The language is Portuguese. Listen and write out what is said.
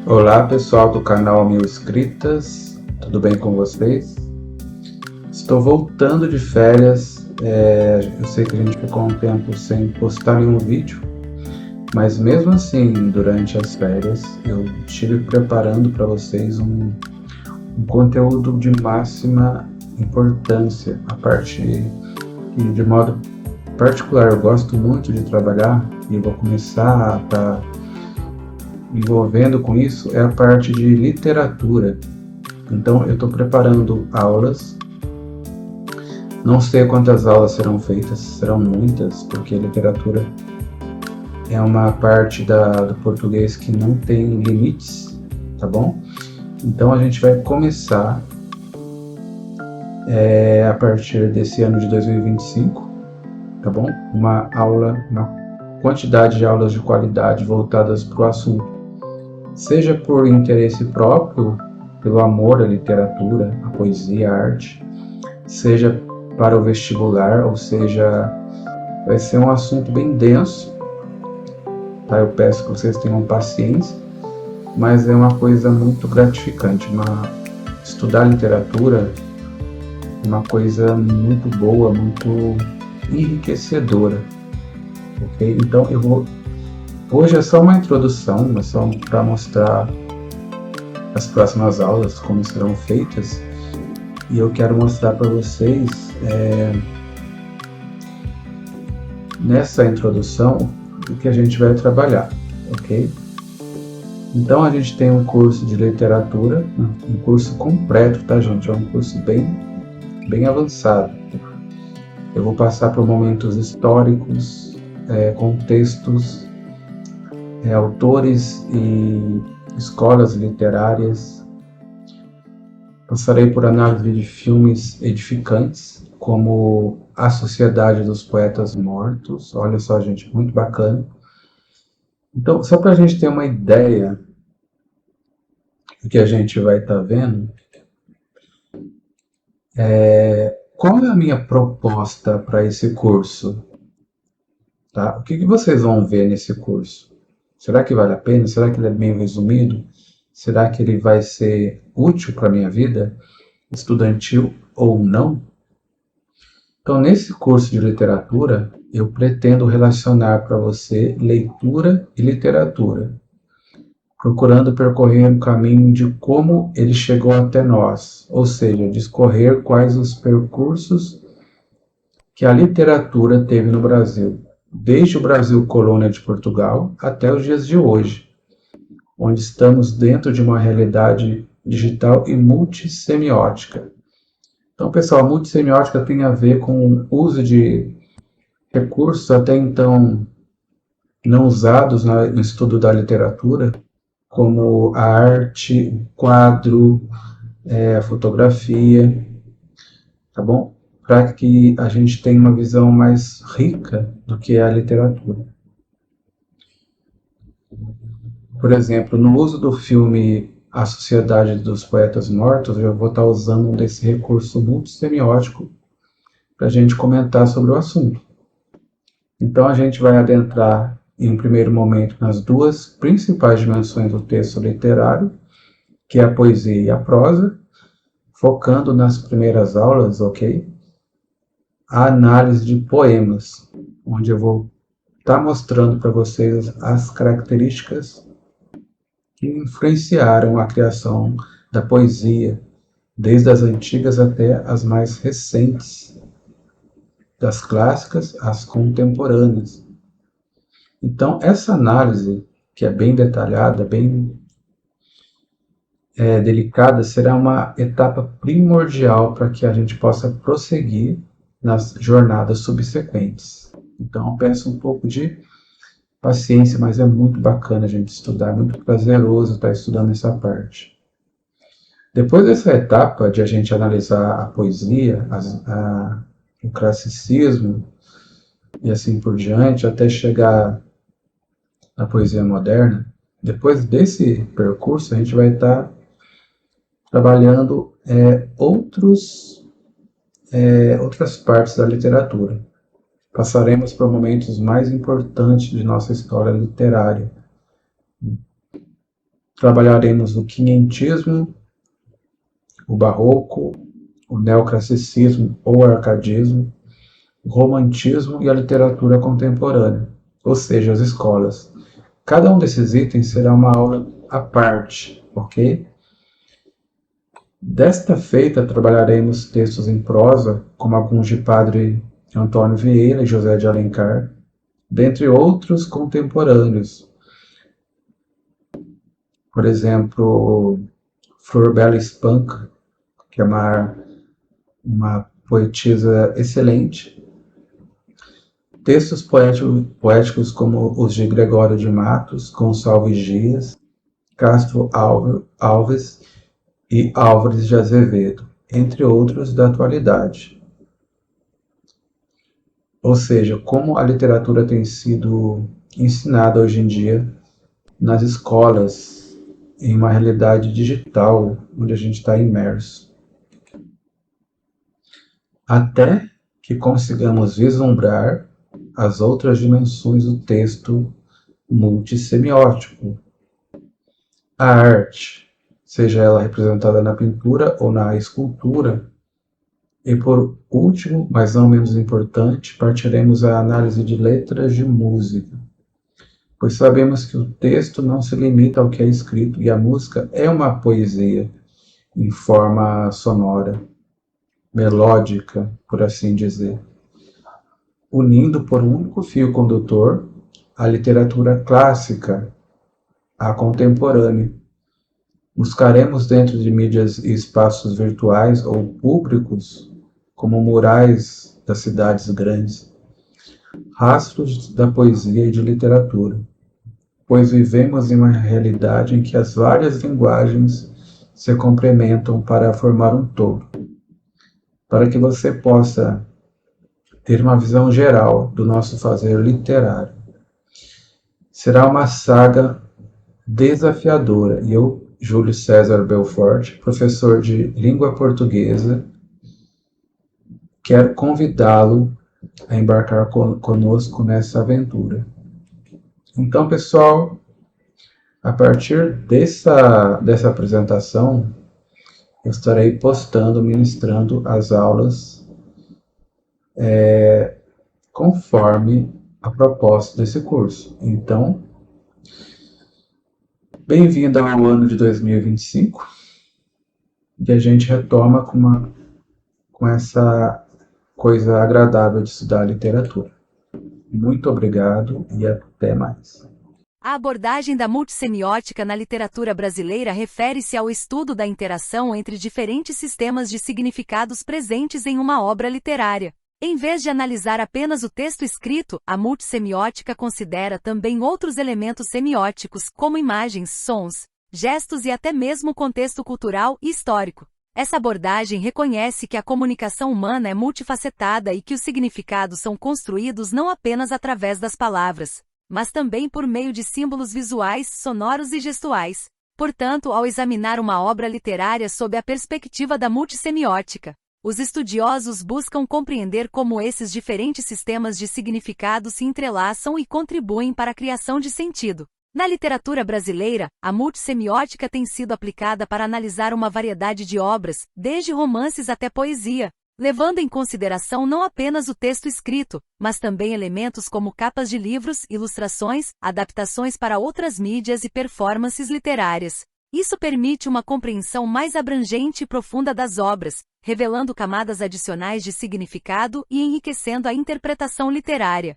Olá pessoal do canal Mil Escritas, tudo bem com vocês? Estou voltando de férias, eu sei que a gente ficou um tempo sem postar nenhum vídeo, mas mesmo assim, durante as férias, eu estive preparando para vocês um conteúdo de máxima importância, a parte que de modo particular eu gosto muito de trabalhar e vou começar a estar envolvendo com isso é a parte de literatura. Então eu estou preparando aulas, não sei quantas aulas serão feitas, serão muitas, porque literatura é uma parte do português que não tem limites, tá bom? Então a gente vai começar a partir desse ano de 2025, tá bom? Uma quantidade de aulas de qualidade voltadas para o assunto, seja por interesse próprio, pelo amor à literatura, à poesia, à arte, seja para o vestibular, ou seja, vai ser um assunto bem denso, tá? Eu peço que vocês tenham paciência, mas é uma coisa muito gratificante. Estudar literatura é uma coisa muito boa, muito enriquecedora, ok? Então hoje é só uma introdução, é só para mostrar as próximas aulas, como serão feitas, e eu quero mostrar para vocês nessa introdução o que a gente vai trabalhar, ok? Então a gente tem um curso de literatura, um curso completo, tá gente? É um curso bem avançado. Eu vou passar por momentos históricos, contextos, autores e escolas literárias. Passarei por análise de filmes edificantes, como A Sociedade dos Poetas Mortos. Olha só, gente, muito bacana. Então, só para a gente ter uma ideia do que a gente vai estar vendo, qual é a minha proposta para esse curso? Tá? O que vocês vão ver nesse curso? Será que vale a pena? Será que ele é bem resumido? Será que ele vai ser útil para a minha vida estudantil ou não? Então, nesse curso de literatura, eu pretendo relacionar para você leitura e literatura, procurando percorrer um caminho de como ele chegou até nós, ou seja, discorrer quais os percursos que a literatura teve no Brasil, desde o Brasil colônia de Portugal até os dias de hoje, onde estamos dentro de uma realidade digital e multissemiótica. Então, pessoal, a multissemiótica tem a ver com o uso de recursos até então não usados no estudo da literatura, como a arte, o quadro, a fotografia, tá bom? Para que a gente tenha uma visão mais rica do que é a literatura. Por exemplo, no uso do filme A Sociedade dos Poetas Mortos, eu vou estar usando desse recurso multissemiótico para a gente comentar sobre o assunto. Então a gente vai adentrar em um primeiro momento nas duas principais dimensões do texto literário, que é a poesia e a prosa, focando nas primeiras aulas, ok? A análise de poemas, onde eu vou estar mostrando para vocês as características que influenciaram a criação da poesia, desde as antigas até as mais recentes, das clássicas às contemporâneas. Então, essa análise, que é bem detalhada, bem delicada, será uma etapa primordial para que a gente possa prosseguir nas jornadas subsequentes. Então, peço um pouco de paciência, mas é muito bacana a gente estudar, é muito prazeroso estar estudando essa parte. Depois dessa etapa de a gente analisar a poesia, o classicismo e assim por diante, até chegar na poesia moderna, depois desse percurso a gente vai estar trabalhando outras partes da literatura. Passaremos por momentos mais importantes de nossa história literária. Trabalharemos o quinhentismo, o barroco, o neoclassicismo ou arcadismo, o romantismo e a literatura contemporânea, ou seja, as escolas. Cada um desses itens será uma aula à parte, ok? Desta feita, trabalharemos textos em prosa, como alguns de Padre Antônio Vieira e José de Alencar, dentre outros contemporâneos. Por exemplo, Flor Bela Espanca, que é uma poetisa excelente. Textos poéticos como os de Gregório de Matos, Gonçalves Dias, Castro Alves e Álvares de Azevedo, entre outros da atualidade. Ou seja, como a literatura tem sido ensinada hoje em dia nas escolas, em uma realidade digital, onde a gente está imerso. Até que consigamos vislumbrar as outras dimensões do texto multissemiótico. A arte, seja ela representada na pintura ou na escultura. E por último, mas não menos importante, partiremos a análise de letras de música, pois sabemos que o texto não se limita ao que é escrito e a música é uma poesia em forma sonora, melódica, por assim dizer, unindo por um único fio condutor a literatura clássica à contemporânea. Buscaremos dentro de mídias e espaços virtuais ou públicos, como murais das cidades grandes, rastros da poesia e de literatura, pois vivemos em uma realidade em que as várias linguagens se complementam para formar um todo. Para que você possa ter uma visão geral do nosso fazer literário. Será uma saga desafiadora e eu, Júlio César Belfort, professor de língua portuguesa, quero convidá-lo a embarcar conosco nessa aventura. Então, pessoal, a partir dessa apresentação, eu estarei postando, ministrando as aulas conforme a proposta desse curso. Então, bem-vindo ao ano de 2025 e a gente retoma com essa coisa agradável de estudar literatura. Muito obrigado e até mais. A abordagem da multissemiótica na literatura brasileira refere-se ao estudo da interação entre diferentes sistemas de significados presentes em uma obra literária. Em vez de analisar apenas o texto escrito, a multissemiótica considera também outros elementos semióticos, como imagens, sons, gestos e até mesmo o contexto cultural e histórico. Essa abordagem reconhece que a comunicação humana é multifacetada e que os significados são construídos não apenas através das palavras, mas também por meio de símbolos visuais, sonoros e gestuais. Portanto, ao examinar uma obra literária sob a perspectiva da multissemiótica, os estudiosos buscam compreender como esses diferentes sistemas de significado se entrelaçam e contribuem para a criação de sentido. Na literatura brasileira, a multissemiótica tem sido aplicada para analisar uma variedade de obras, desde romances até poesia, levando em consideração não apenas o texto escrito, mas também elementos como capas de livros, ilustrações, adaptações para outras mídias e performances literárias. Isso permite uma compreensão mais abrangente e profunda das obras, revelando camadas adicionais de significado e enriquecendo a interpretação literária.